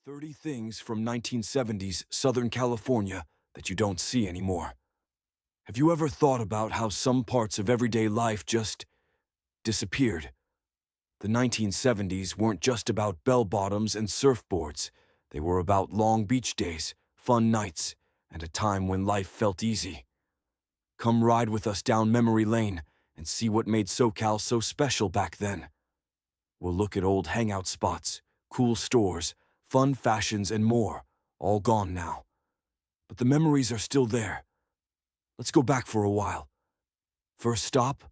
30 things from 1970s Southern California that you don't see anymore. Have you ever thought about how some parts of everyday life just disappeared? The 1970s weren't just about bell-bottoms and surfboards. They were about long beach days, fun nights, and a time when life felt easy. Come ride with us down memory lane and see what made SoCal so special back then. We'll look at old hangout spots, cool stores, fun fashions, and more, all gone now. But the memories are still there. Let's go back for a while. First stop,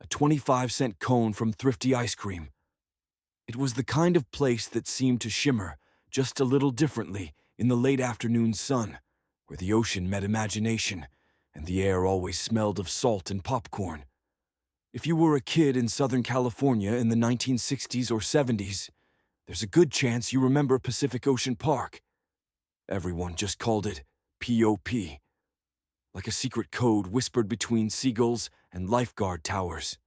a 25-cent cone from Thrifty Ice Cream. It was the kind of place that seemed to shimmer just a little differently in the late afternoon sun, where the ocean met imagination, and the air always smelled of salt and popcorn. If you were a kid in Southern California in the 1960s or 70s, there's a good chance you remember Pacific Ocean Park. Everyone just called it P.O.P, like a secret code whispered between seagulls and lifeguard towers.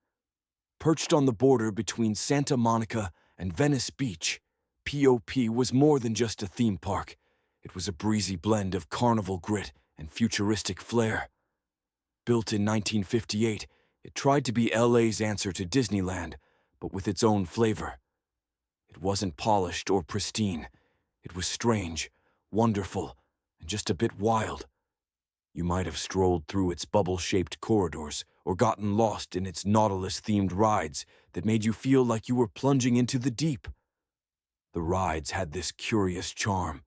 Perched on the border between Santa Monica and Venice Beach, P.O.P was more than just a theme park. It was a breezy blend of carnival grit and futuristic flair. Built in 1958, it tried to be LA's answer to Disneyland, but with its own flavor. It wasn't polished or pristine. It was strange, wonderful, and just a bit wild. You might have strolled through its bubble-shaped corridors or gotten lost in its Nautilus-themed rides that made you feel like you were plunging into the deep. The rides had this curious charm,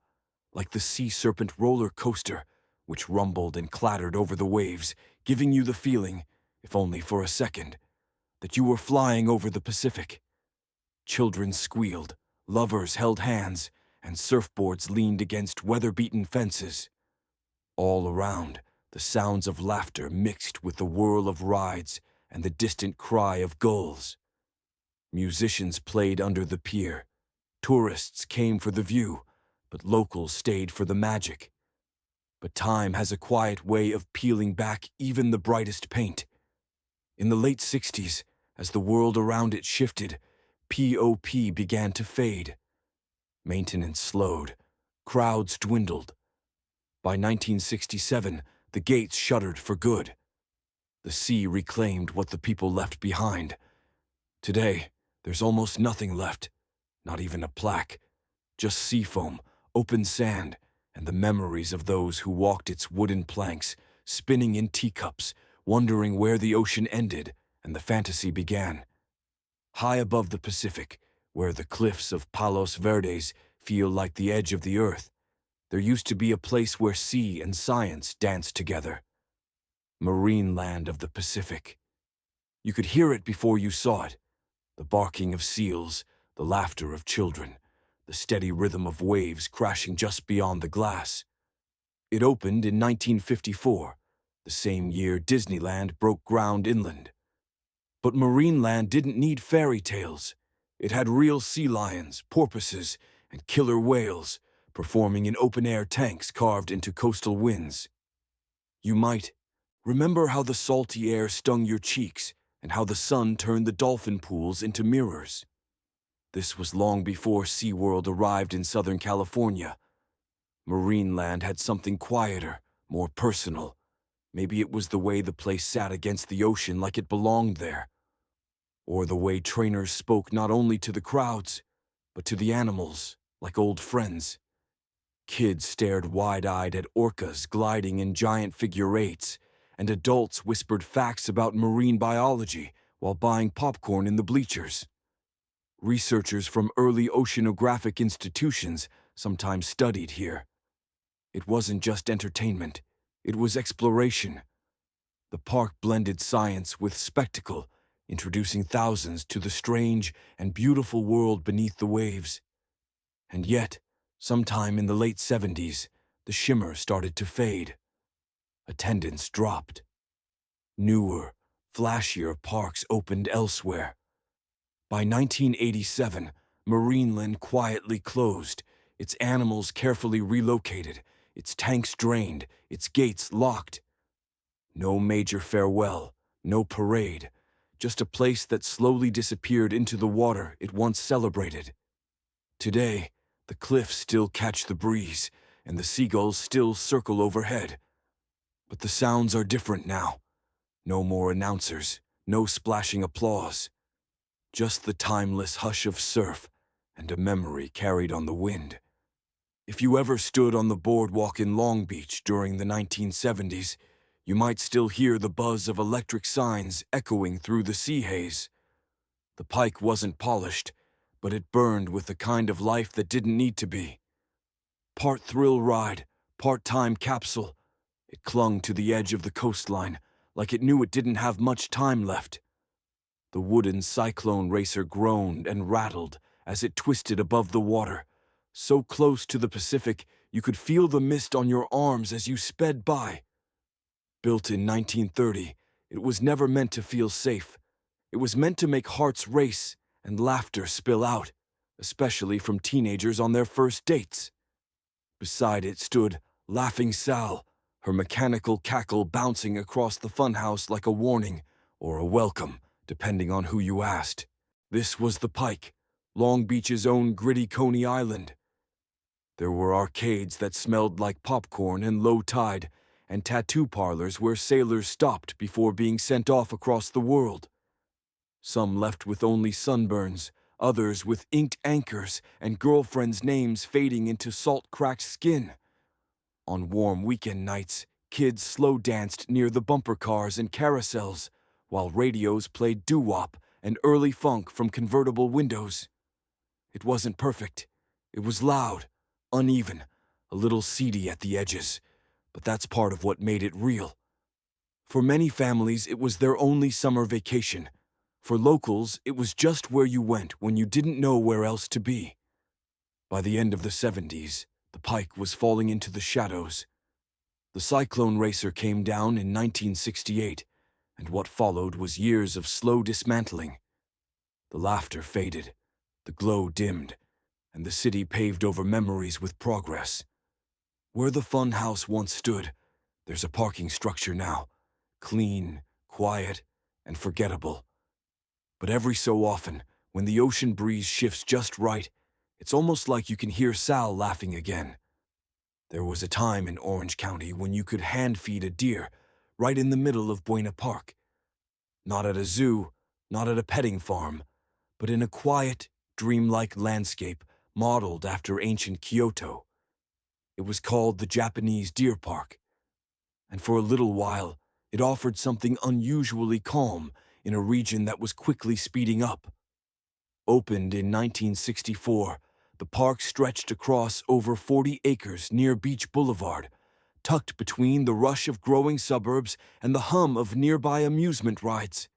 like the Sea Serpent roller coaster, which rumbled and clattered over the waves, giving you the feeling, if only for a second, that you were flying over the Pacific. Children squealed, lovers held hands, and surfboards leaned against weather-beaten fences. All around, the sounds of laughter mixed with the whirl of rides and the distant cry of gulls. Musicians played under the pier. Tourists came for the view, but locals stayed for the magic. But time has a quiet way of peeling back even the brightest paint. In the late 60s, as the world around it shifted, P.O.P began to fade. Maintenance slowed. Crowds dwindled. By 1967, the gates shuttered for good. The sea reclaimed what the people left behind. Today, there's almost nothing left, not even a plaque. Just sea foam, open sand, and the memories of those who walked its wooden planks, spinning in teacups, wondering where the ocean ended and the fantasy began. High above the Pacific, where the cliffs of Palos Verdes feel like the edge of the earth, there used to be a place where sea and science danced together. Marineland of the Pacific. You could hear it before you saw it. The barking of seals, the laughter of children, the steady rhythm of waves crashing just beyond the glass. It opened in 1954, the same year Disneyland broke ground inland. But Marineland didn't need fairy tales. It had real sea lions, porpoises, and killer whales, performing in open-air tanks carved into coastal winds. You might remember how the salty air stung your cheeks and how the sun turned the dolphin pools into mirrors. This was long before SeaWorld arrived in Southern California. Marineland had something quieter, more personal. Maybe it was the way the place sat against the ocean like it belonged there. Or the way trainers spoke not only to the crowds, but to the animals, like old friends. Kids stared wide-eyed at orcas gliding in giant figure eights, and adults whispered facts about marine biology while buying popcorn in the bleachers. Researchers from early oceanographic institutions sometimes studied here. It wasn't just entertainment, it was exploration. The park blended science with spectacle, introducing thousands to the strange and beautiful world beneath the waves. And yet, sometime in the late 70s, the shimmer started to fade. Attendance dropped. Newer, flashier parks opened elsewhere. By 1987, Marineland quietly closed, its animals carefully relocated, its tanks drained, its gates locked. No major farewell, no parade, just a place that slowly disappeared into the water it once celebrated. Today, The cliffs still catch the breeze, and the seagulls still circle overhead. But the sounds are different now. No more announcers, no splashing applause. Just the timeless hush of surf and a memory carried on the wind. If you ever stood on the boardwalk in Long Beach during the 1970s, you might still hear the buzz of electric signs echoing through the sea haze. The pike wasn't polished, but it burned with the kind of life that didn't need to be. Part thrill ride, part time capsule, it clung to the edge of the coastline like it knew it didn't have much time left. The wooden cyclone racer groaned and rattled as it twisted above the water, so close to the Pacific you could feel the mist on your arms as you sped by. Built in 1930, it was never meant to feel safe. It was meant to make hearts race and laughter spill out, especially from teenagers on their first dates. Beside it stood Laughing Sal, her mechanical cackle bouncing across the funhouse like a warning or a welcome, depending on who you asked. This was the Pike, Long Beach's own gritty Coney Island. There were arcades that smelled like popcorn and low tide, and tattoo parlors where sailors stopped before being sent off across the world. Some left with only sunburns, others with inked anchors and girlfriends' names fading into salt-cracked skin. On warm weekend nights, kids slow-danced near the bumper cars and carousels, while radios played doo-wop and early funk from convertible windows. It wasn't perfect. It was loud, uneven, a little seedy at the edges, but that's part of what made it real. For many families, it was their only summer vacation. For locals, it was just where you went when you didn't know where else to be. By the end of the 70s, the Pike was falling into the shadows. The cyclone racer came down in 1968, and what followed was years of slow dismantling. The laughter faded, the glow dimmed, and the city paved over memories with progress. Where the fun house once stood, there's a parking structure now, clean, quiet, and forgettable. But every so often, when the ocean breeze shifts just right, it's almost like you can hear Sal laughing again. There was a time in Orange County when you could hand-feed a deer right in the middle of Buena Park. Not at a zoo, not at a petting farm, but in a quiet, dreamlike landscape modeled after ancient Kyoto. It was called the Japanese Deer Park. And for a little while, it offered something unusually calm in a region that was quickly speeding up. Opened in 1964, the park stretched across over 40 acres near Beach Boulevard, tucked between the rush of growing suburbs and the hum of nearby amusement rides.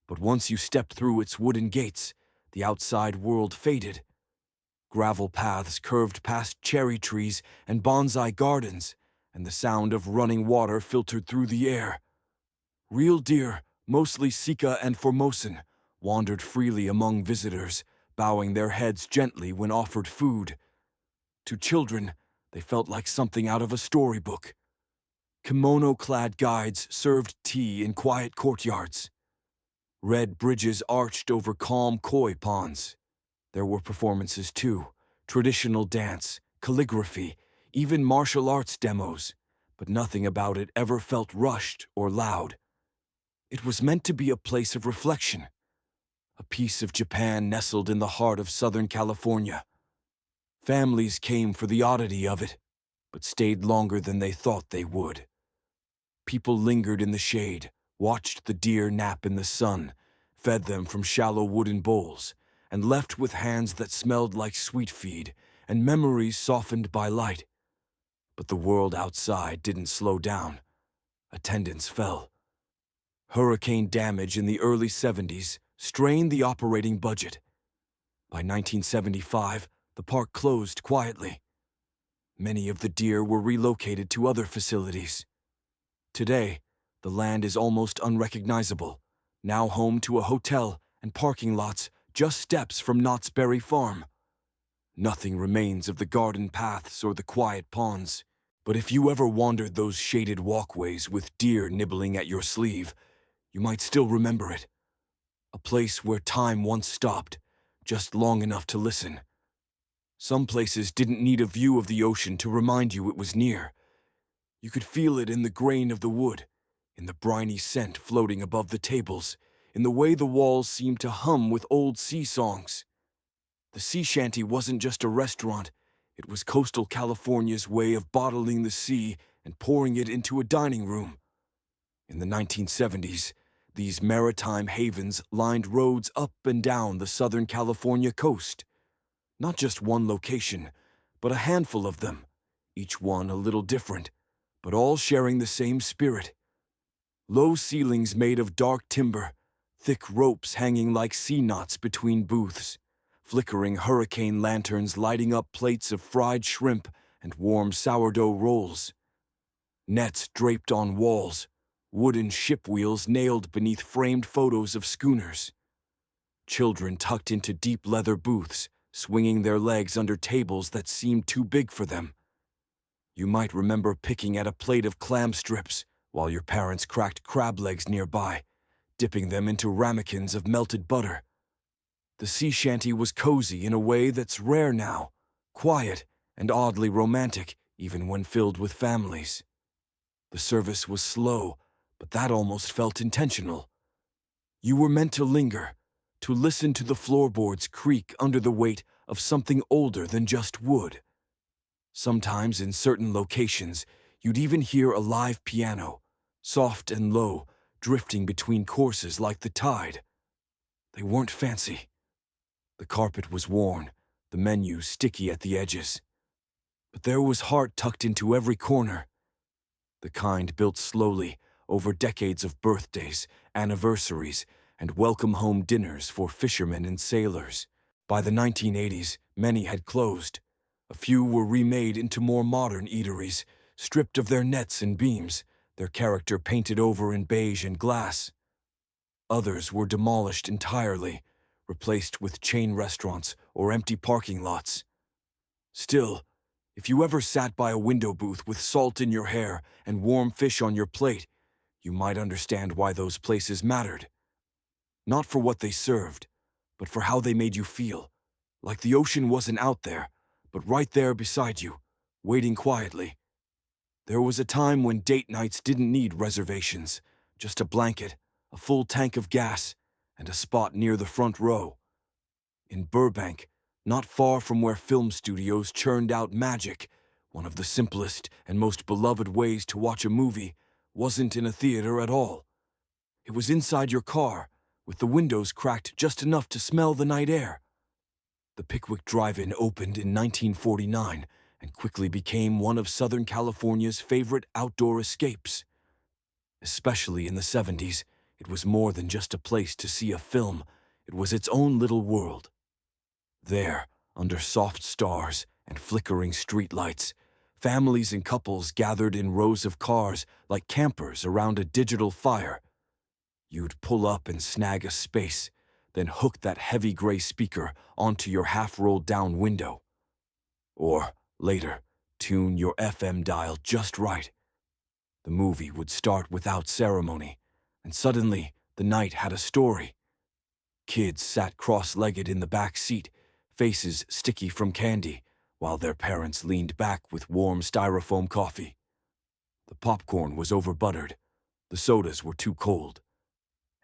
But once you stepped through its wooden gates, the outside world faded. Gravel paths curved past cherry trees and bonsai gardens, and the sound of running water filtered through the air. Real deer, mostly Sika and Formosan, wandered freely among visitors, bowing their heads gently when offered food. To children, they felt like something out of a storybook. Kimono-clad guides served tea in quiet courtyards. Red bridges arched over calm koi ponds. There were performances too, traditional dance, calligraphy, even martial arts demos, but nothing about it ever felt rushed or loud. It was meant to be a place of reflection, a piece of Japan nestled in the heart of Southern California. Families came for the oddity of it, but stayed longer than they thought they would. People lingered in the shade, watched the deer nap in the sun, fed them from shallow wooden bowls, and left with hands that smelled like sweet feed and memories softened by light. But the world outside didn't slow down. Attendance fell. Hurricane damage in the early 70s strained the operating budget. By 1975, the park closed quietly. Many of the deer were relocated to other facilities. Today, the land is almost unrecognizable, now home to a hotel and parking lots just steps from Knott's Berry Farm. Nothing remains of the garden paths or the quiet ponds, but if you ever wandered those shaded walkways with deer nibbling at your sleeve, you might still remember it. A place where time once stopped, just long enough to listen. Some places didn't need a view of the ocean to remind you it was near. You could feel it in the grain of the wood, in the briny scent floating above the tables, in the way the walls seemed to hum with old sea songs. The sea shanty wasn't just a restaurant, it was coastal California's way of bottling the sea and pouring it into a dining room. In the 1970s, these maritime havens lined roads up and down the Southern California coast. Not just one location, but a handful of them, each one a little different, but all sharing the same spirit. Low ceilings made of dark timber, thick ropes hanging like sea knots between booths, flickering hurricane lanterns lighting up plates of fried shrimp and warm sourdough rolls. Nets draped on walls, wooden ship wheels nailed beneath framed photos of schooners. Children tucked into deep leather booths, swinging their legs under tables that seemed too big for them. You might remember picking at a plate of clam strips while your parents cracked crab legs nearby, dipping them into ramekins of melted butter. The sea shanty was cozy in a way that's rare now, quiet and oddly romantic even when filled with families. The service was slow, but that almost felt intentional. You were meant to linger, to listen to the floorboards creak under the weight of something older than just wood. Sometimes in certain locations, you'd even hear a live piano, soft and low, drifting between courses like the tide. They weren't fancy. The carpet was worn, the menu sticky at the edges. But there was heart tucked into every corner. The kind built slowly over decades of birthdays, anniversaries, and welcome-home dinners for fishermen and sailors. By the 1980s, many had closed. A few were remade into more modern eateries, stripped of their nets and beams, their character painted over in beige and glass. Others were demolished entirely, replaced with chain restaurants or empty parking lots. Still, if you ever sat by a window booth with salt in your hair and warm fish on your plate, you might understand why those places mattered. Not for what they served, but for how they made you feel, like the ocean wasn't out there, but right there beside you, waiting quietly. There was a time when date nights didn't need reservations, just a blanket, a full tank of gas, and a spot near the front row. In Burbank, not far from where film studios churned out magic, one of the simplest and most beloved ways to watch a movie wasn't in a theater at all. It was inside your car, with the windows cracked just enough to smell the night air. The Pickwick Drive-In opened in 1949 and quickly became one of Southern California's favorite outdoor escapes. Especially in the 70s, it was more than just a place to see a film. It was its own little world. There, under soft stars and flickering streetlights, families and couples gathered in rows of cars like campers around a digital fire. You'd pull up and snag a space, then hook that heavy gray speaker onto your half-rolled down window. Or, later, tune your FM dial just right. The movie would start without ceremony, and suddenly the night had a story. Kids sat cross-legged in the back seat, faces sticky from candy, while their parents leaned back with warm styrofoam coffee. The popcorn was over-buttered, the sodas were too cold.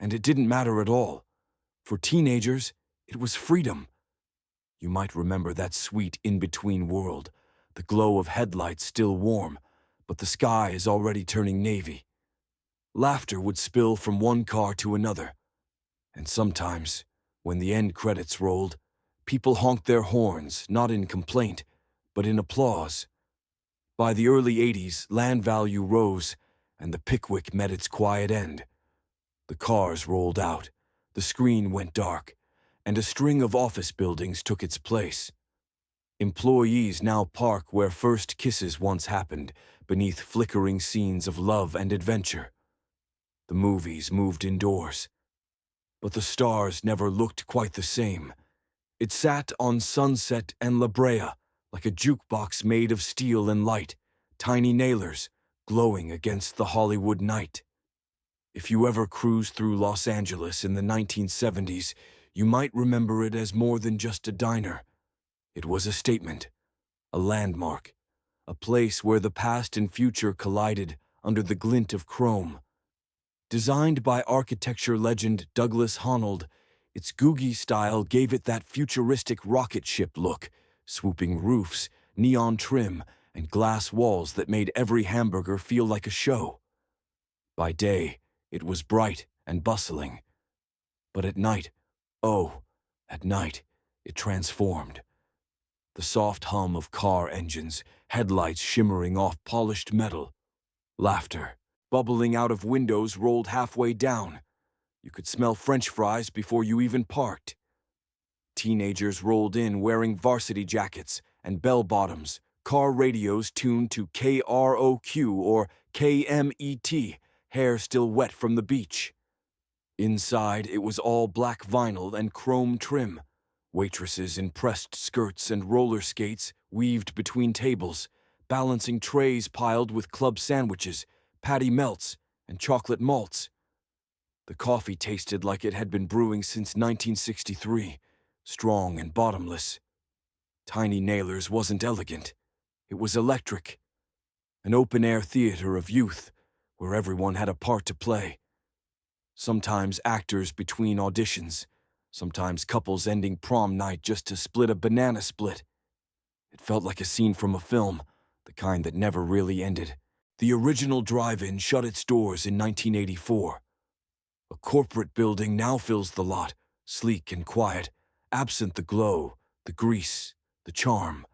And it didn't matter at all. For teenagers, it was freedom. You might remember that sweet in-between world, the glow of headlights still warm, but the sky is already turning navy. Laughter would spill from one car to another. And sometimes, when the end credits rolled, people honked their horns, not in complaint, but in applause. By the early 80s, land value rose, and the Pickwick met its quiet end. The cars rolled out, the screen went dark, and a string of office buildings took its place. Employees now park where first kisses once happened, beneath flickering scenes of love and adventure. The movies moved indoors. But the stars never looked quite the same. It sat on Sunset and La Brea, like a jukebox made of steel and light, tiny nailers, glowing against the Hollywood night. If you ever cruised through Los Angeles in the 1970s, you might remember it as more than just a diner. It was a statement, a landmark, a place where the past and future collided under the glint of chrome. Designed by architecture legend Douglas Honnold, its googie style gave it that futuristic rocket ship look, swooping roofs, neon trim, and glass walls that made every hamburger feel like a show. By day, it was bright and bustling. But at night, oh, at night, it transformed. The soft hum of car engines, headlights shimmering off polished metal, laughter bubbling out of windows rolled halfway down. You could smell French fries before you even parked. Teenagers rolled in wearing varsity jackets and bell-bottoms, car radios tuned to KROQ or KMET, hair still wet from the beach. Inside, it was all black vinyl and chrome trim. Waitresses in pressed skirts and roller skates weaved between tables, balancing trays piled with club sandwiches, patty melts, and chocolate malts. The coffee tasted like it had been brewing since 1963, strong and bottomless. Tiny Nailers wasn't elegant. It was electric. An open-air theater of youth, where everyone had a part to play. Sometimes actors between auditions, sometimes couples ending prom night just to split a banana split. It felt like a scene from a film, the kind that never really ended. The original drive-in shut its doors in 1984. A corporate building now fills the lot, sleek and quiet, absent the glow, the grease, the charm.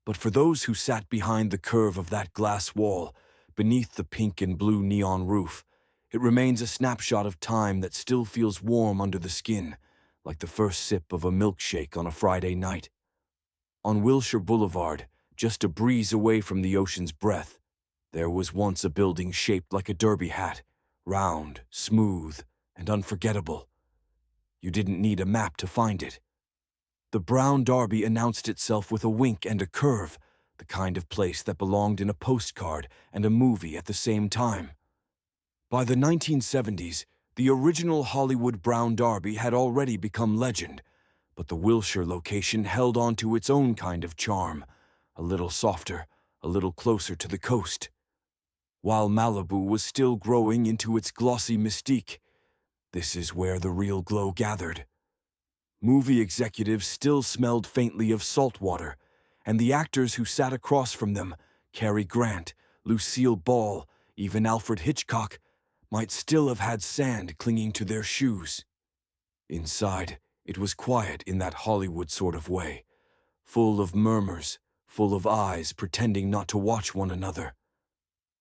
But for those who sat behind the curve of that glass wall, beneath the pink and blue neon roof, it remains a snapshot of time that still feels warm under the skin, like the first sip of a milkshake on a Friday night. On Wilshire Boulevard, just a breeze away from the ocean's breath, there was once a building shaped like a derby hat, round, smooth, and unforgettable. You didn't need a map to find it. The Brown Derby announced itself with a wink and a curve, the kind of place that belonged in a postcard and a movie at the same time. By the 1970s, the original Hollywood Brown Derby had already become legend, but the Wilshire location held on to its own kind of charm, a little softer, a little closer to the coast. While Malibu was still growing into its glossy mystique, this is where the real glow gathered. Movie executives still smelled faintly of salt water, and the actors who sat across from them, Cary Grant, Lucille Ball, even Alfred Hitchcock, might still have had sand clinging to their shoes. Inside, it was quiet in that Hollywood sort of way, full of murmurs, full of eyes pretending not to watch one another.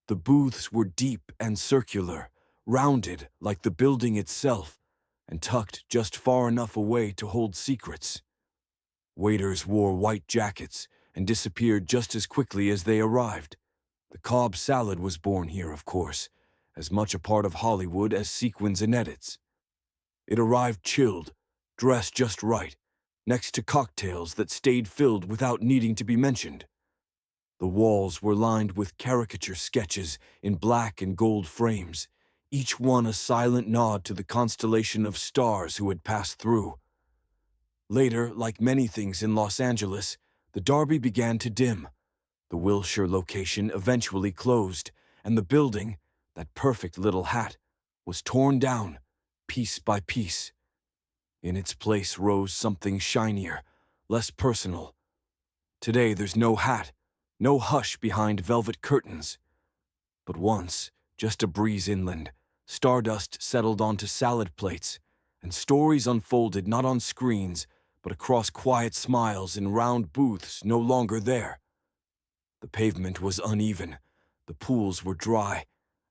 The booths were deep and circular, rounded like the building itself, and tucked just far enough away to hold secrets. Waiters wore white jackets and disappeared just as quickly as they arrived. The Cobb salad was born here, of course, as much a part of Hollywood as sequins and edits. It arrived chilled, dressed just right, next to cocktails that stayed filled without needing to be mentioned. The walls were lined with caricature sketches in black and gold frames, each one a silent nod to the constellation of stars who had passed through. Later, like many things in Los Angeles, the Derby began to dim. The Wilshire location eventually closed, and the building, that perfect little hat, was torn down, piece by piece. In its place rose something shinier, less personal. Today there's no hat, no hush behind velvet curtains. But once, just a breeze inland, stardust settled onto salad plates, and stories unfolded not on screens, but across quiet smiles in round booths no longer there. The pavement was uneven, the pools were dry,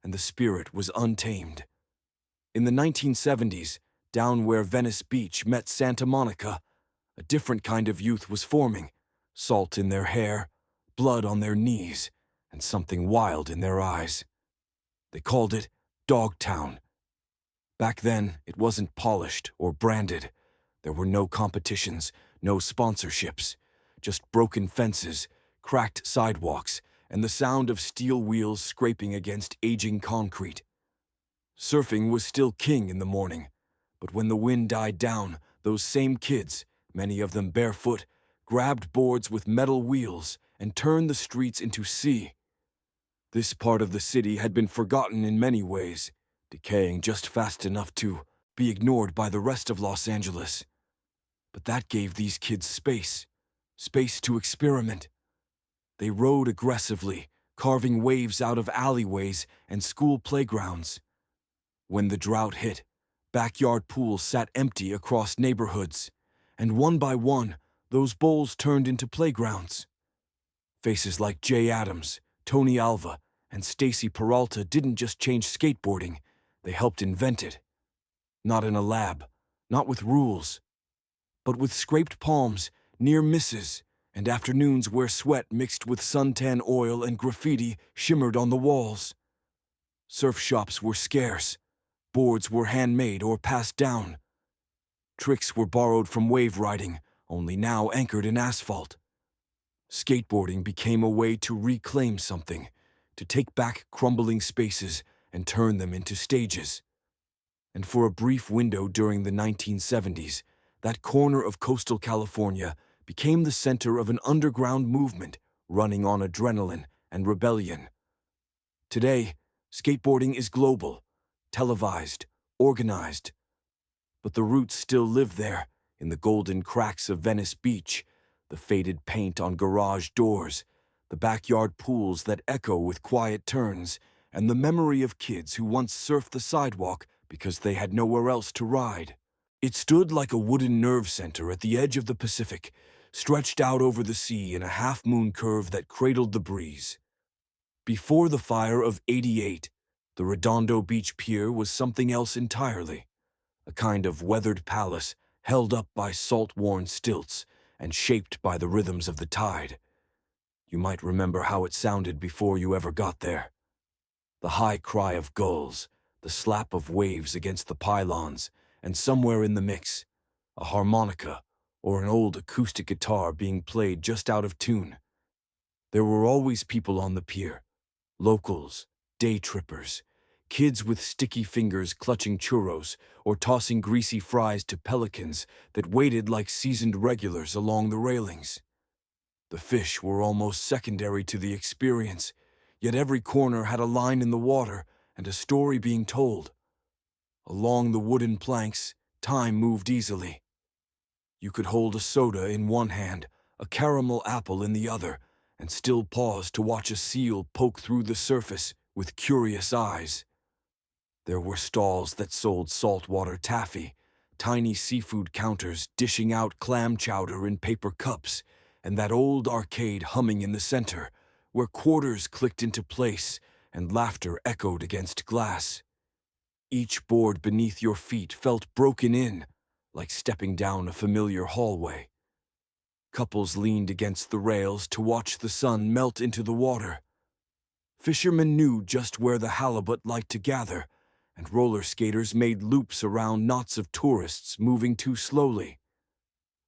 and the spirit was untamed. In the 1970s, down where Venice Beach met Santa Monica, a different kind of youth was forming, salt in their hair, blood on their knees, and something wild in their eyes. They called it Dogtown. Back then, it wasn't polished or branded. There were no competitions, no sponsorships, just broken fences, cracked sidewalks, and the sound of steel wheels scraping against aging concrete. Surfing was still king in the morning, but when the wind died down, those same kids, many of them barefoot, grabbed boards with metal wheels, and turned the streets into sea. This part of the city had been forgotten in many ways, decaying just fast enough to be ignored by the rest of Los Angeles. But that gave these kids space to experiment. They rode aggressively, carving waves out of alleyways and school playgrounds. When the drought hit, backyard pools sat empty across neighborhoods, and one by one, those bowls turned into playgrounds. Faces like Jay Adams, Tony Alva, and Stacy Peralta didn't just change skateboarding, they helped invent it. Not in a lab, not with rules, but with scraped palms, near misses, and afternoons where sweat mixed with suntan oil and graffiti shimmered on the walls. Surf shops were scarce. Boards were handmade or passed down. Tricks were borrowed from wave riding, only now anchored in asphalt. Skateboarding became a way to reclaim something, to take back crumbling spaces and turn them into stages. And for a brief window during the 1970s, that corner of coastal California became the center of an underground movement running on adrenaline and rebellion. Today, skateboarding is global, televised, organized. But the roots still live there, in the golden cracks of Venice Beach, the faded paint on garage doors, the backyard pools that echo with quiet turns, and the memory of kids who once surfed the sidewalk because they had nowhere else to ride. It stood like a wooden nerve center at the edge of the Pacific, stretched out over the sea in a half-moon curve that cradled the breeze. Before the fire of '88, the Redondo Beach Pier was something else entirely, a kind of weathered palace held up by salt-worn stilts and shaped by the rhythms of the tide. You might remember how it sounded before you ever got there. The high cry of gulls, the slap of waves against the pylons, and somewhere in the mix, a harmonica or an old acoustic guitar being played just out of tune. There were always people on the pier, locals, day trippers, kids with sticky fingers clutching churros or tossing greasy fries to pelicans that waited like seasoned regulars along the railings. The fish were almost secondary to the experience, yet every corner had a line in the water and a story being told. Along the wooden planks, time moved easily. You could hold a soda in one hand, a caramel apple in the other, and still pause to watch a seal poke through the surface with curious eyes. There were stalls that sold saltwater taffy, tiny seafood counters dishing out clam chowder in paper cups, and that old arcade humming in the center, where quarters clicked into place and laughter echoed against glass. Each board beneath your feet felt broken in, like stepping down a familiar hallway. Couples leaned against the rails to watch the sun melt into the water. Fishermen knew just where the halibut liked to gather, and roller skaters made loops around knots of tourists moving too slowly.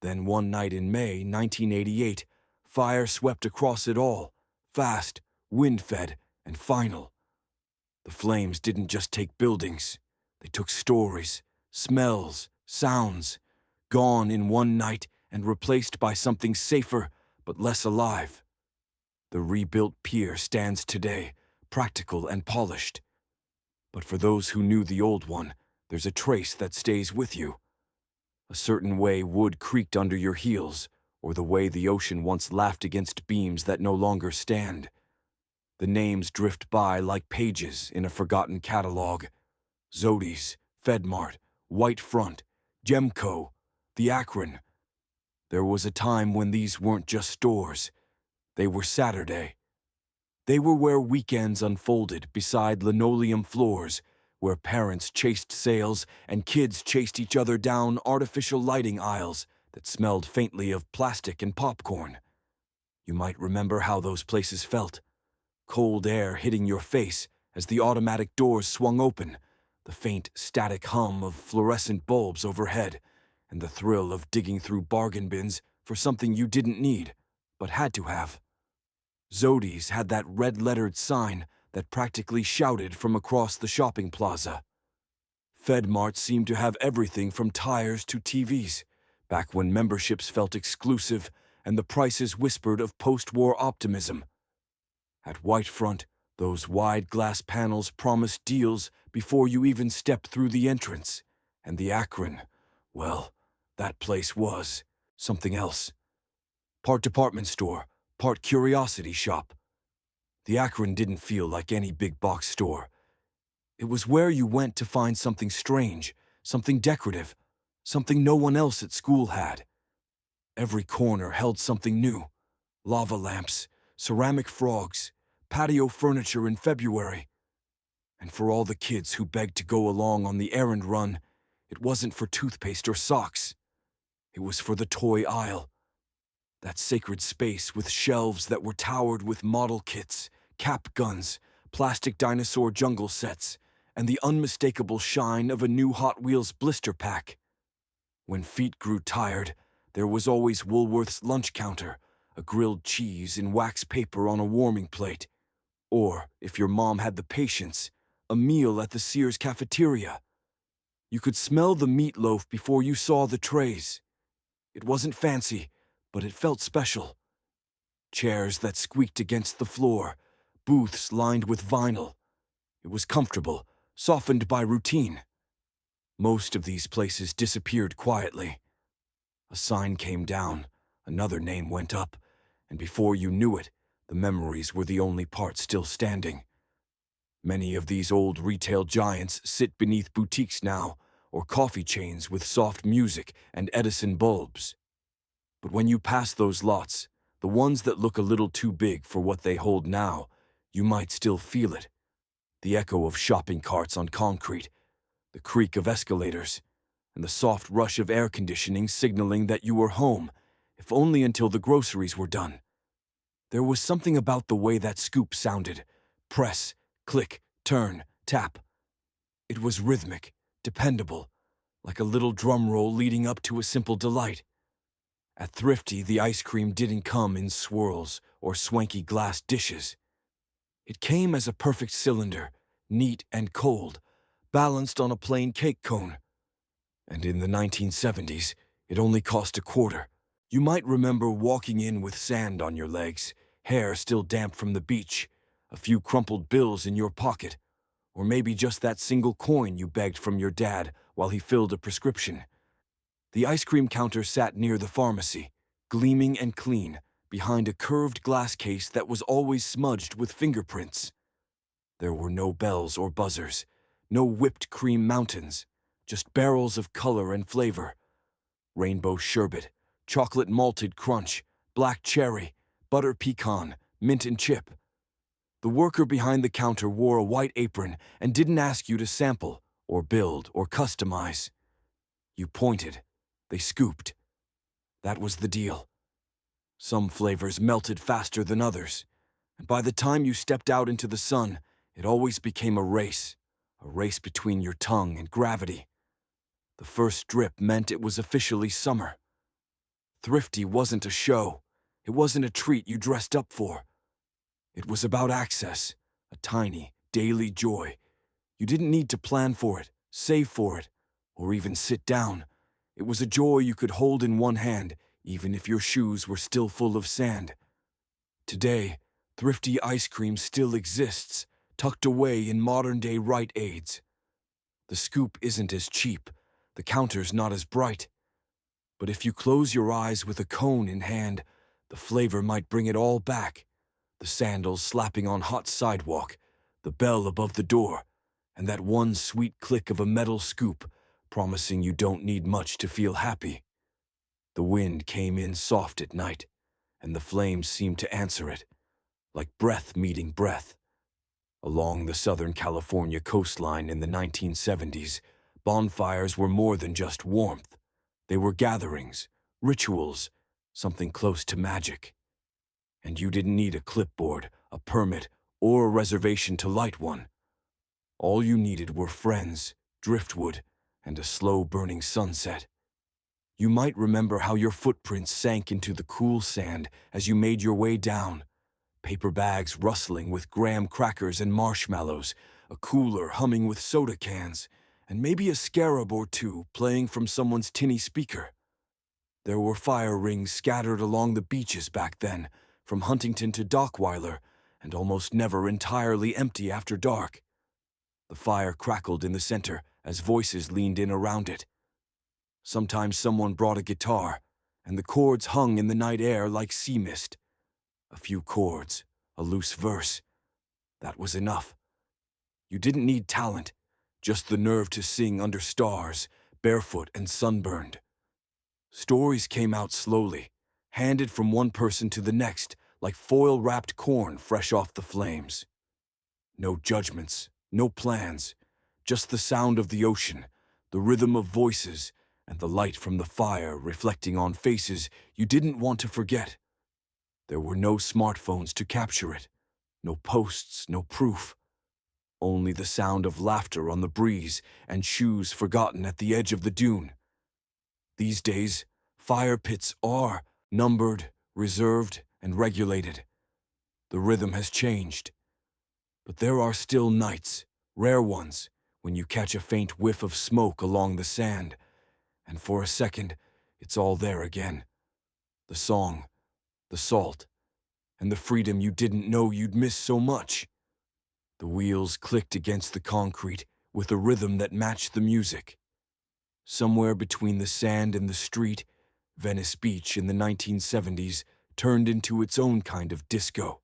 Then one night in May 1988, fire swept across it all, fast, wind-fed, and final. The flames didn't just take buildings. They took stories, smells, sounds, gone in one night and replaced by something safer but less alive. The rebuilt pier stands today, practical and polished. But for those who knew the old one, there's a trace that stays with you. A certain way wood creaked under your heels, or the way the ocean once laughed against beams that no longer stand. The names drift by like pages in a forgotten catalog. Zodi's, Fedmart, White Front, Gemco, the Akron. There was a time when these weren't just stores. They were Saturday. They were where weekends unfolded beside linoleum floors, where parents chased sales and kids chased each other down artificial lighting aisles that smelled faintly of plastic and popcorn. You might remember how those places felt. Cold air hitting your face as the automatic doors swung open, the faint static hum of fluorescent bulbs overhead, and the thrill of digging through bargain bins for something you didn't need, but had to have. Zodi's had that red-lettered sign that practically shouted from across the shopping plaza. Fedmart seemed to have everything from tires to TVs, back when memberships felt exclusive and the prices whispered of post-war optimism. At Whitefront, those wide glass panels promised deals before you even stepped through the entrance. And the Akron, well, that place was something else. Part department store, part curiosity shop. The Akron didn't feel like any big box store. It was where you went to find something strange, something decorative, something no one else at school had. Every corner held something new. Lava lamps, ceramic frogs, patio furniture in February. And for all the kids who begged to go along on the errand run, it wasn't for toothpaste or socks. It was for the toy aisle. That sacred space with shelves that were towered with model kits, cap guns, plastic dinosaur jungle sets, and the unmistakable shine of a new Hot Wheels blister pack. When feet grew tired, there was always Woolworth's lunch counter, a grilled cheese in wax paper on a warming plate. Or, if your mom had the patience, a meal at the Sears cafeteria. You could smell the meatloaf before you saw the trays. It wasn't fancy, but it felt special. Chairs that squeaked against the floor, booths lined with vinyl. It was comfortable, softened by routine. Most of these places disappeared quietly. A sign came down, another name went up, and before you knew it, the memories were the only part still standing. Many of these old retail giants sit beneath boutiques now, or coffee chains with soft music and Edison bulbs. But when you pass those lots, the ones that look a little too big for what they hold now, you might still feel it. The echo of shopping carts on concrete, the creak of escalators, and the soft rush of air conditioning signaling that you were home, if only until the groceries were done. There was something about the way that scoop sounded. Press, click, turn, tap. It was rhythmic, dependable, like a little drum roll leading up to a simple delight. At Thrifty, the ice cream didn't come in swirls or swanky glass dishes. It came as a perfect cylinder, neat and cold, balanced on a plain cake cone. And in the 1970s, it only cost a quarter. You might remember walking in with sand on your legs, hair still damp from the beach, a few crumpled bills in your pocket, or maybe just that single coin you begged from your dad while he filled a prescription. The ice cream counter sat near the pharmacy, gleaming and clean, behind a curved glass case that was always smudged with fingerprints. There were no bells or buzzers, no whipped cream mountains, just barrels of color and flavor. Rainbow sherbet, chocolate malted crunch, black cherry, butter pecan, mint and chip. The worker behind the counter wore a white apron and didn't ask you to sample, or build, or customize. You pointed. They scooped. That was the deal. Some flavors melted faster than others, and by the time you stepped out into the sun, it always became a race between your tongue and gravity. The first drip meant it was officially summer. Thrifty wasn't a show. It wasn't a treat you dressed up for. It was about access, a tiny, daily joy. You didn't need to plan for it, save for it, or even sit down. It was a joy you could hold in one hand, even if your shoes were still full of sand. Today, Thrifty ice cream still exists, tucked away in modern-day Rite Aids. The scoop isn't as cheap, the counter's not as bright. But if you close your eyes with a cone in hand, the flavor might bring it all back. The sandals slapping on hot sidewalk, the bell above the door, and that one sweet click of a metal scoop, promising you don't need much to feel happy. The wind came in soft at night, and the flames seemed to answer it, like breath meeting breath. Along the Southern California coastline in the 1970s, bonfires were more than just warmth. They were gatherings, rituals, something close to magic. And you didn't need a clipboard, a permit, or a reservation to light one. All you needed were friends, driftwood, and a slow-burning sunset. You might remember how your footprints sank into the cool sand as you made your way down, paper bags rustling with graham crackers and marshmallows, a cooler humming with soda cans, and maybe a scarab or two playing from someone's tinny speaker. There were fire rings scattered along the beaches back then, from Huntington to Dockweiler, and almost never entirely empty after dark. The fire crackled in the center as voices leaned in around it. Sometimes someone brought a guitar, and the chords hung in the night air like sea mist. A few chords, a loose verse. That was enough. You didn't need talent, just the nerve to sing under stars, barefoot and sunburned. Stories came out slowly, handed from one person to the next, like foil-wrapped corn fresh off the flames. No judgments, no plans, just the sound of the ocean, the rhythm of voices, and the light from the fire reflecting on faces you didn't want to forget. There were no smartphones to capture it, no posts, no proof. Only the sound of laughter on the breeze and shoes forgotten at the edge of the dune. These days, fire pits are numbered, reserved, and regulated. The rhythm has changed. But there are still nights, rare ones, when you catch a faint whiff of smoke along the sand, and for a second, it's all there again. The song, the salt, and the freedom you didn't know you'd miss so much. The wheels clicked against the concrete with a rhythm that matched the music. Somewhere between the sand and the street, Venice Beach in the 1970s turned into its own kind of disco.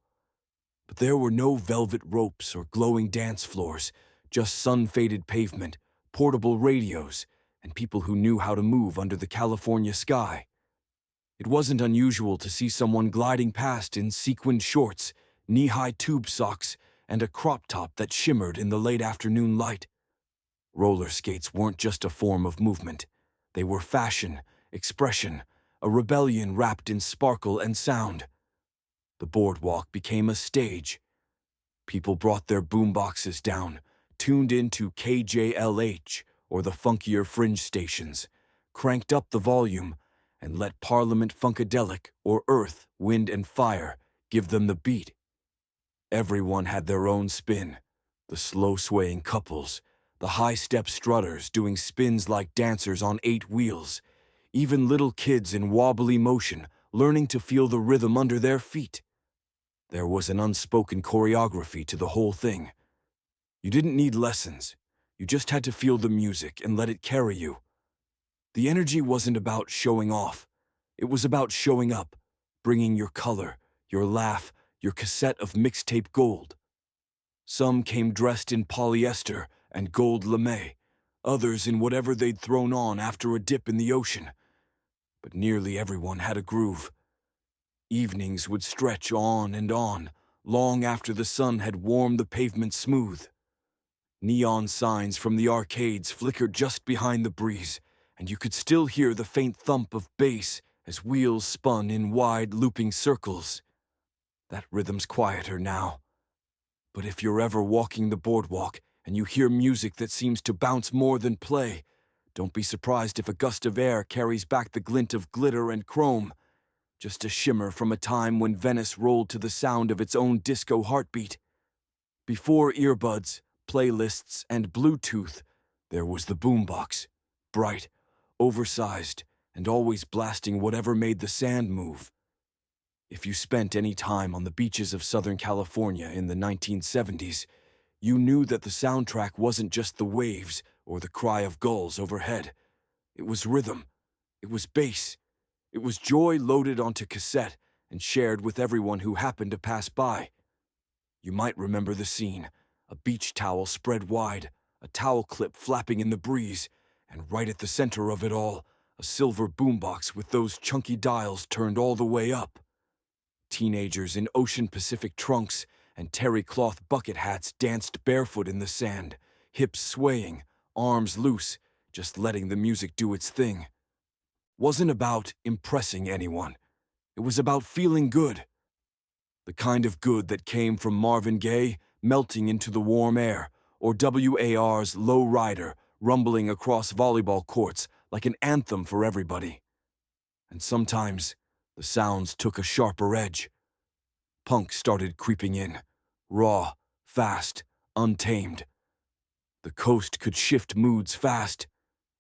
But there were no velvet ropes or glowing dance floors, just sun-faded pavement, portable radios, and people who knew how to move under the California sky. It wasn't unusual to see someone gliding past in sequined shorts, knee-high tube socks, and a crop top that shimmered in the late afternoon light. Roller skates weren't just a form of movement. They were fashion, expression, a rebellion wrapped in sparkle and sound. The boardwalk became a stage. People brought their boomboxes down, tuned into KJLH or the funkier fringe stations, cranked up the volume, and let Parliament Funkadelic or Earth, Wind and Fire give them the beat. Everyone had their own spin. The slow-swaying couples, the high-step strutters doing spins like dancers on 8 wheels, even little kids in wobbly motion learning to feel the rhythm under their feet. There was an unspoken choreography to the whole thing. You didn't need lessons. You just had to feel the music and let it carry you. The energy wasn't about showing off. It was about showing up, bringing your color, your laugh, your cassette of mixtape gold. Some came dressed in polyester and gold lame, others in whatever they'd thrown on after a dip in the ocean. But nearly everyone had a groove. Evenings would stretch on and on, long after the sun had warmed the pavement smooth. Neon signs from the arcades flickered just behind the breeze, and you could still hear the faint thump of bass as wheels spun in wide, looping circles. That rhythm's quieter now. But if you're ever walking the boardwalk and you hear music that seems to bounce more than play, don't be surprised if a gust of air carries back the glint of glitter and chrome. Just a shimmer from a time when Venice rolled to the sound of its own disco heartbeat. Before earbuds, playlists, and Bluetooth, there was the boombox, bright, oversized, and always blasting whatever made the sand move. If you spent any time on the beaches of Southern California in the 1970s, you knew that the soundtrack wasn't just the waves or the cry of gulls overhead. It was rhythm. It was bass. It was joy loaded onto cassette and shared with everyone who happened to pass by. You might remember the scene, a beach towel spread wide, a towel clip flapping in the breeze, and right at the center of it all, a silver boombox with those chunky dials turned all the way up. Teenagers in Ocean Pacific trunks and terry cloth bucket hats danced barefoot in the sand, hips swaying, arms loose, just letting the music do its thing. Wasn't about impressing anyone. It was about feeling good. The kind of good that came from Marvin Gaye melting into the warm air, or WAR's Low Rider rumbling across volleyball courts like an anthem for everybody. And sometimes, the sounds took a sharper edge. Punk started creeping in, raw, fast, untamed. The coast could shift moods fast,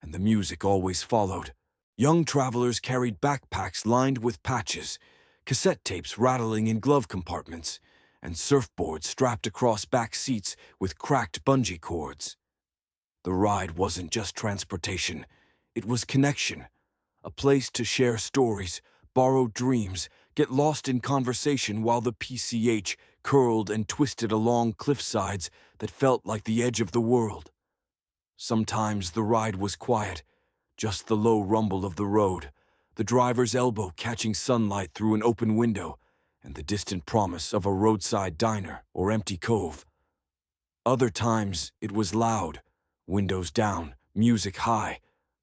and the music always followed. Young travelers carried backpacks lined with patches, cassette tapes rattling in glove compartments, and surfboards strapped across back seats with cracked bungee cords. The ride wasn't just transportation, it was connection, a place to share stories, borrow dreams, get lost in conversation while the PCH curled and twisted along cliffsides that felt like the edge of the world. Sometimes the ride was quiet, just the low rumble of the road, the driver's elbow catching sunlight through an open window, and the distant promise of a roadside diner or empty cove. Other times it was loud, windows down, music high,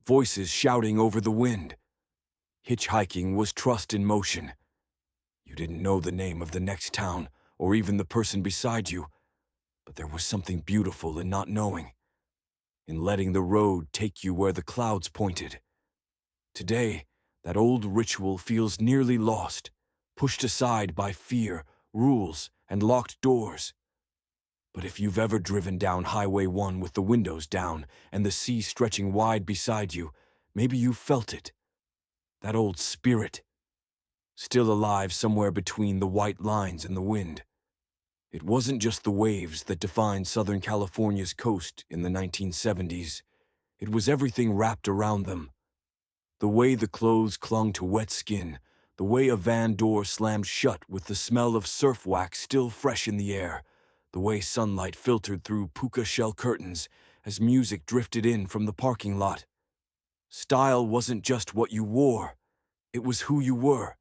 voices shouting over the wind. Hitchhiking was trust in motion. You didn't know the name of the next town or even the person beside you, but there was something beautiful in not knowing, in letting the road take you where the clouds pointed. Today, that old ritual feels nearly lost, pushed aside by fear, rules, and locked doors. But if you've ever driven down Highway 1 with the windows down and the sea stretching wide beside you, maybe you've felt it. That old spirit, still alive somewhere between the white lines and the wind. It wasn't just the waves that defined Southern California's coast in the 1970s. It was everything wrapped around them. The way the clothes clung to wet skin, the way a van door slammed shut with the smell of surf wax still fresh in the air, the way sunlight filtered through puka shell curtains as music drifted in from the parking lot. Style wasn't just what you wore, it was who you were,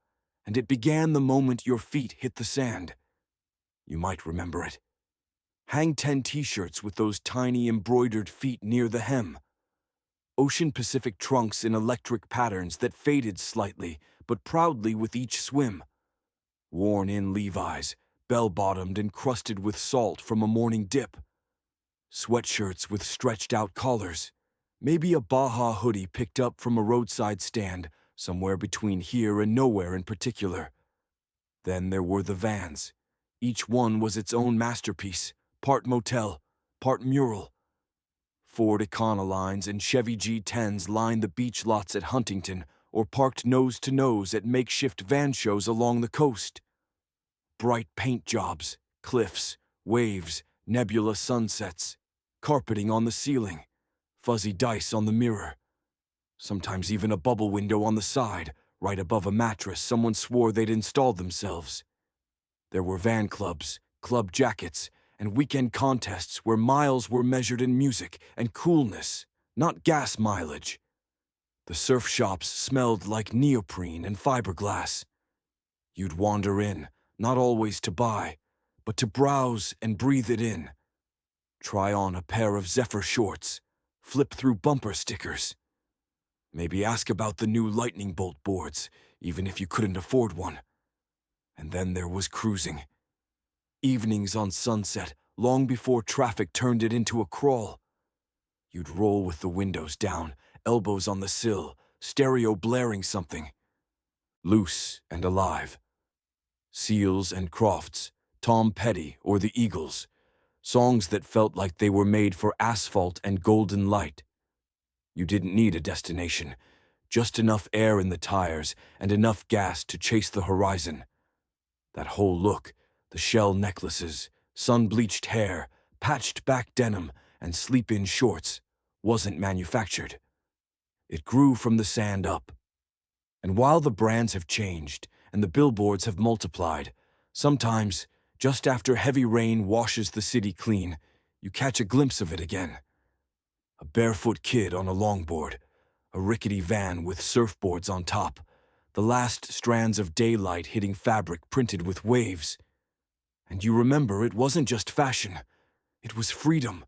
and it began the moment your feet hit the sand. You might remember it. Hang 10 t-shirts with those tiny embroidered feet near the hem. Ocean Pacific trunks in electric patterns that faded slightly, but proudly with each swim. Worn-in Levi's, bell-bottomed and crusted with salt from a morning dip. Sweatshirts with stretched-out collars. Maybe a Baja hoodie picked up from a roadside stand, somewhere between here and nowhere in particular. Then there were the vans. Each one was its own masterpiece, part motel, part mural. Ford Econolines and Chevy G10s lined the beach lots at Huntington or parked nose-to-nose at makeshift van shows along the coast. Bright paint jobs, cliffs, waves, nebula sunsets, carpeting on the ceiling, fuzzy dice on the mirror. Sometimes even a bubble window on the side, right above a mattress someone swore they'd installed themselves. There were van clubs, club jackets, and weekend contests where miles were measured in music and coolness, not gas mileage. The surf shops smelled like neoprene and fiberglass. You'd wander in, not always to buy, but to browse and breathe it in. Try on a pair of Zephyr shorts, flip through bumper stickers. Maybe ask about the new lightning bolt boards, even if you couldn't afford one. And then there was cruising. Evenings on Sunset, long before traffic turned it into a crawl. You'd roll with the windows down, elbows on the sill, stereo blaring something. Loose and alive. Seals and Crofts, Tom Petty or the Eagles. Songs that felt like they were made for asphalt and golden light. You didn't need a destination, just enough air in the tires and enough gas to chase the horizon. That whole look, the shell necklaces, sun-bleached hair, patched back denim, and sleep-in shorts, wasn't manufactured. It grew from the sand up. And while the brands have changed and the billboards have multiplied, sometimes, just after heavy rain washes the city clean, you catch a glimpse of it again. A barefoot kid on a longboard, a rickety van with surfboards on top, the last strands of daylight hitting fabric printed with waves. And you remember it wasn't just fashion, it was freedom,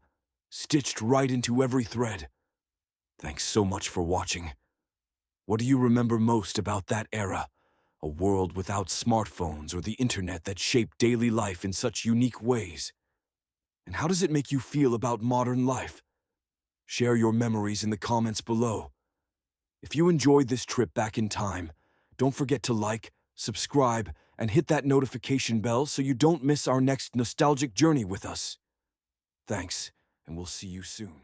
stitched right into every thread. Thanks so much for watching. What do you remember most about that era? A world without smartphones or the internet that shaped daily life in such unique ways. And how does it make you feel about modern life? Share your memories in the comments below. If you enjoyed this trip back in time, don't forget to like, subscribe, and hit that notification bell so you don't miss our next nostalgic journey with us. Thanks, and we'll see you soon.